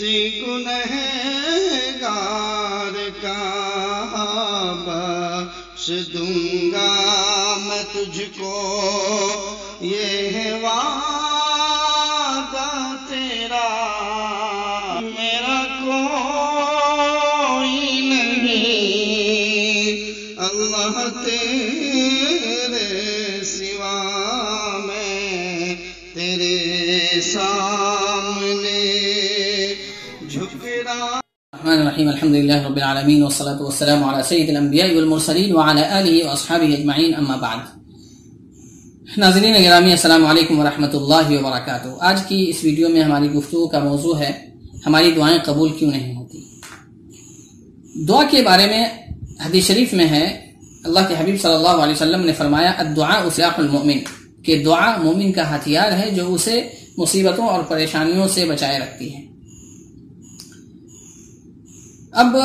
کسی گنہگار کا بخش دوں گا میں تجھ کو، یہ ہے وعدہ تیرا، میرا کوئی نہیں اللہ تیرے سوا، میں تیرے سامنے جھک رہا۔ الرحمن الرحیم، الحمد للہ رب العالمین، والصلاة والسلام علی سید الانبیاء والمرسلین وعلی آلہ واصحابہ اجمعین، اما بعد۔ ناظرین گرامی، السلام علیکم ورحمۃ اللہ وبرکاتہ۔ آج کی اس ویڈیو میں ہماری گفتگو کا موضوع ہے ہماری دعائیں قبول کیوں نہیں ہوتی۔ دعا کے بارے میں حدیث شریف میں ہے، اللہ کے حبیب صلی اللہ علیہ وسلم نے فرمایا الدعاء سلاح المؤمن، کہ دعا مومن کا ہتھیار ہے جو اسے مصیبتوں اور پریشانیوں سے بچائے رکھتی ہے۔ اب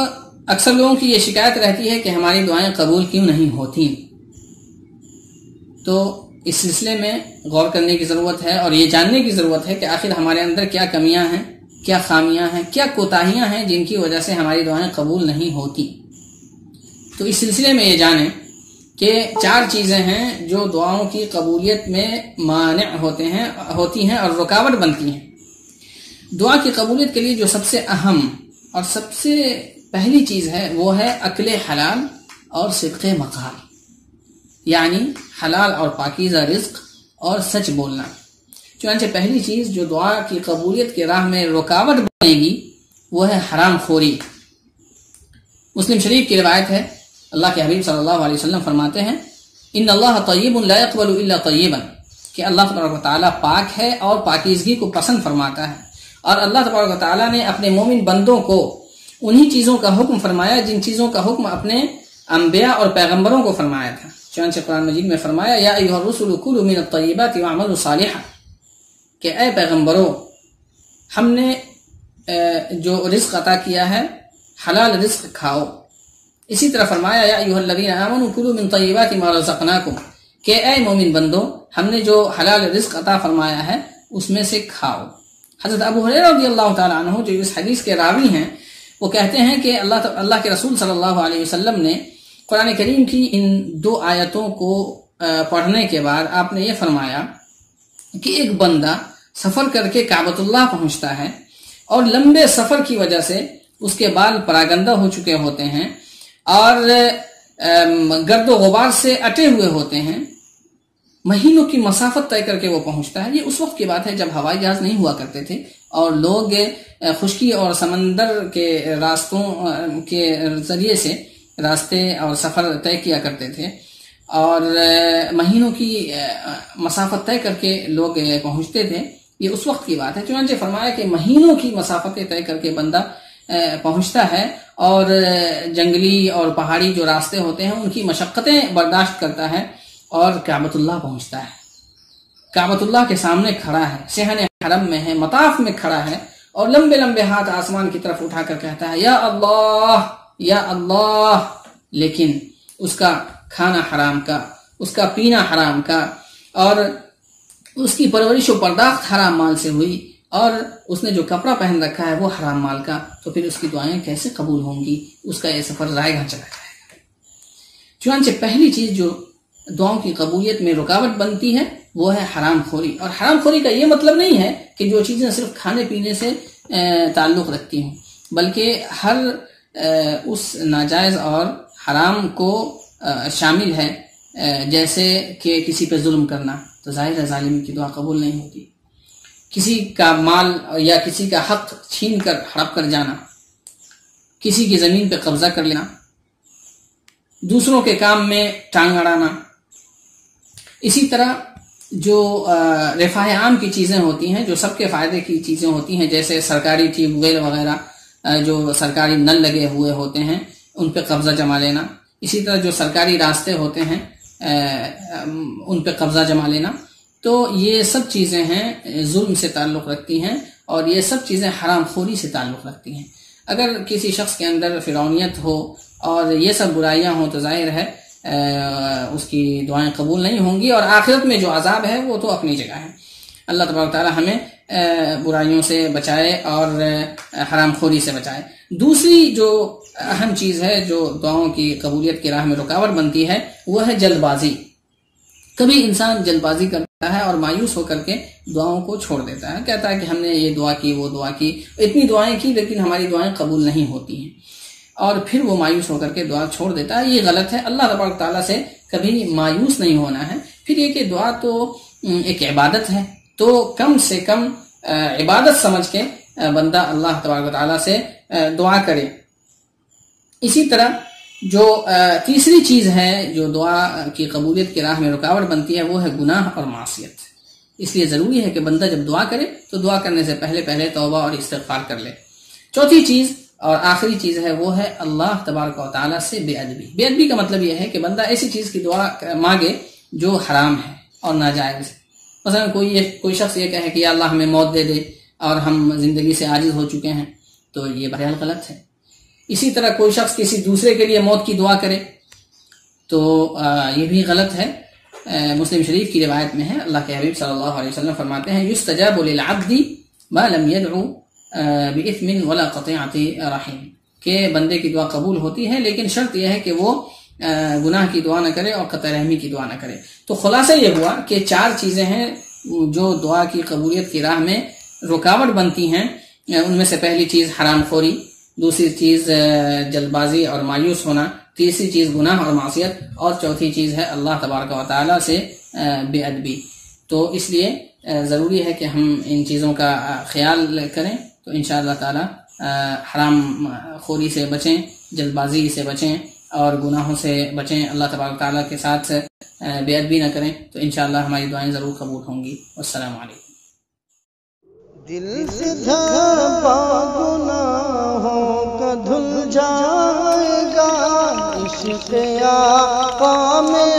اکثر لوگوں کی یہ شکایت رہتی ہے کہ ہماری دعائیں قبول کیوں نہیں ہوتی، تو اس سلسلے میں غور کرنے کی ضرورت ہے اور یہ جاننے کی ضرورت ہے کہ آخر ہمارے اندر کیا کمیاں ہیں، کیا خامیاں ہیں، کیا کوتاہیاں ہیں جن کی وجہ سے ہماری دعائیں قبول نہیں ہوتی۔ تو اس سلسلے میں یہ جانیں کہ 4 چیزیں ہیں جو دعاؤں کی قبولیت میں مانع ہوتی ہیں اور رکاوٹ بنتی ہیں۔ دعا کی قبولیت کے لیے جو سب سے اہم اور سب سے پہلی چیز ہے وہ ہے اکل حلال اور صدق مقال، یعنی حلال اور پاکیزہ رزق اور سچ بولنا۔ چنانچہ پہلی چیز جو دعا کی قبولیت کے راہ میں رکاوٹ بنے گی وہ ہے حرام خوری۔ مسلم شریف کی روایت ہے، اللہ کے حبیب صلی اللہ علیہ وسلم فرماتے ہیں ان اللہ طیب لا يقبل الا طیبا، کہ اللہ تبارک و تعالیٰ پاک ہے اور پاکیزگی کو پسند فرماتا ہے، اور اللہ تبارک و تعالیٰ نے اپنے مومن بندوں کو انہی چیزوں کا حکم فرمایا جن چیزوں کا حکم اپنے انبیاء اور پیغمبروں کو فرمایا تھا۔ چنانچہ قرآن مجید میں فرمایا یا ایھا الرسل کلوا من الطیبات واعملوا صالحا، کہ اے پیغمبروں ہم نے جو رزق عطا کیا ہے حلال رزق کھاؤ۔ اسی طرح فرمایا یا ایھا الذین آمنوا کلوا من طیبات ما رزقناکم، کہ اے مومن بندو ہم نے جو حلال رزق عطا فرمایا ہے اس میں سے کھاؤ۔ حضرت ابو ہریرہ رضی اللہ تعالی عنہ جو اس حدیث کے راوی ہیں وہ کہتے ہیں کہ اللہ کے رسول صلی اللہ علیہ وسلم نے قرآن کریم کی ان 2 آیتوں کو پڑھنے کے بعد آپ نے یہ فرمایا کہ ایک بندہ سفر کر کے کعبۃ اللہ پہنچتا ہے اور لمبے سفر کی وجہ سے اس کے بال پراگندہ ہو چکے ہوتے ہیں اور گرد و غبار سے اٹے ہوئے ہوتے ہیں، مہینوں کی مسافت طے کر کے وہ پہنچتا ہے۔ یہ اس وقت کی بات ہے جب ہوائی جہاز نہیں ہوا کرتے تھے اور لوگ خشکی اور سمندر کے راستوں کے ذریعے سے راستے اور سفر طے کیا کرتے تھے، اور مہینوں کی مسافت طے کر کے لوگ پہنچتے تھے۔ یہ اس وقت کی بات ہے۔ چنانچہ فرمایا کہ مہینوں کی مسافتیں طے کر کے بندہ پہنچتا ہے اور جنگلی اور پہاڑی جو راستے ہوتے ہیں ان کی مشقتیں برداشت کرتا ہے اور کعبۃ اللہ پہنچتا ہے، کعبۃ اللہ کے سامنے کھڑا ہے، صحن حرم میں ہے، مطاف میں کھڑا ہے اور لمبے لمبے ہاتھ آسمان کی طرف اٹھا کر کہتا ہے یا اللہ یا اللہ، لیکن اس کا کھانا حرام کا، اس کا پینا حرام کا، اور اس کی پرورش و پرداخت حرام مال سے ہوئی، اور اس نے جو کپڑا پہن رکھا ہے وہ حرام مال کا، تو پھر اس کی دعائیں کیسے قبول ہوں گی؟ اس کا یہ سفر رائے گاں چلا جائے گا۔ چنانچہ پہلی چیز جو دعاؤں کی قبولیت میں رکاوٹ بنتی ہے وہ ہے حرام خوری۔ اور حرام خوری کا یہ مطلب نہیں ہے کہ جو چیزیں صرف کھانے پینے سے تعلق رکھتی ہوں، بلکہ ہر اس ناجائز اور حرام کو شامل ہے، جیسے کہ کسی پہ ظلم کرنا، تو ظاہر ہے ظالم کی دعا قبول نہیں ہوتی۔ کسی کا مال یا کسی کا حق چھین کر ہڑپ کر جانا، کسی کی زمین پہ قبضہ کر لینا، دوسروں کے کام میں ٹانگ اڑانا، اسی طرح جو رفاہ عام کی چیزیں ہوتی ہیں، جو سب کے فائدے کی چیزیں ہوتی ہیں، جیسے سرکاری ٹیوب ویل وغیرہ، جو سرکاری نل لگے ہوئے ہوتے ہیں ان پہ قبضہ جما لینا، اسی طرح جو سرکاری راستے ہوتے ہیں ان پہ قبضہ جما لینا، تو یہ سب چیزیں ہیں ظلم سے تعلق رکھتی ہیں اور یہ سب چیزیں حرام خوری سے تعلق رکھتی ہیں۔ اگر کسی شخص کے اندر فرعونیت ہو اور یہ سب برائیاں ہوں تو ظاہر ہے اس کی دعائیں قبول نہیں ہوں گی، اور آخرت میں جو عذاب ہے وہ تو اپنی جگہ ہے۔ اللہ تبارک تعالی ہمیں برائیوں سے بچائے اور حرام خوری سے بچائے۔ دوسری جو اہم چیز ہے جو دعاؤں کی قبولیت کی راہ میں رکاوٹ بنتی ہے وہ ہے جلد بازی۔ کبھی انسان جلد بازی کرتا ہے اور مایوس ہو کر کے دعاؤں کو چھوڑ دیتا ہے، کہتا ہے کہ ہم نے یہ دعا کی، وہ دعا کی، اتنی دعائیں کی لیکن ہماری دعائیں قبول نہیں ہوتی ہیں، اور پھر وہ مایوس ہو کر کے دعا چھوڑ دیتا ہے۔ یہ غلط ہے۔ اللہ تبارک تعالیٰ سے کبھی مایوس نہیں ہونا ہے۔ پھر یہ کہ دعا تو ایک عبادت ہے، تو کم سے کم عبادت سمجھ کے بندہ اللہ تبارک تعالیٰ سے دعا کرے۔ اسی طرح جو تیسری چیز ہے جو دعا کی قبولیت کی راہ میں رکاوٹ بنتی ہے وہ ہے گناہ اور معصیت۔ اس لیے ضروری ہے کہ بندہ جب دعا کرے تو دعا کرنے سے پہلے توبہ اور استغفار کر لے۔ چوتھی چیز اور آخری چیز ہے وہ ہے اللہ تبارک و تعالیٰ سے بے ادبی۔ بے ادبی کا مطلب یہ ہے کہ بندہ ایسی چیز کی دعا مانگے جو حرام ہے اور ناجائز ہے۔ مثلا کوئی شخص یہ کہے کہ یا اللہ ہمیں موت دے دے اور ہم زندگی سے عاجز ہو چکے ہیں، تو یہ بہرحال غلط ہے۔ اسی طرح کوئی شخص کسی دوسرے کے لیے موت کی دعا کرے تو یہ بھی غلط ہے۔ مسلم شریف کی روایت میں ہے، اللہ کے حبیب صلی اللہ علیہ وسلم فرماتے ہیں یستجاب للعبد ما لم يدعو بإثم ولا قطيعة رحم، کہ بندے کی دعا قبول ہوتی ہے لیکن شرط یہ ہے کہ وہ گناہ کی دعا نہ کرے اور قطع رحمی کی دعا نہ کرے۔ تو خلاصہ یہ ہوا کہ 4 چیزیں ہیں جو دعا کی قبولیت کی راہ میں رکاوٹ بنتی ہیں۔ ان میں سے پہلی چیز حرام خوری، دوسری چیز جلد بازی اور مایوس ہونا، تیسری چیز گناہ اور معصیت، اور چوتھی چیز ہے اللہ تبارک و تعالیٰ سے بے ادبی۔ تو اس لیے ضروری ہے کہ ہم ان چیزوں کا خیال کریں، تو انشاءاللہ تعالی حرام خوری سے بچیں، جلد بازی سے بچیں اور گناہوں سے بچیں، اللہ تبارک و تعالیٰ کے ساتھ بے ادبی نہ کریں، تو انشاءاللہ ہماری دعائیں ضرور قبول ہوں گی۔ والسلام علیکم۔ دل سے دھڑپا گناہوں کا دھل جائے گا، عشق آقا میں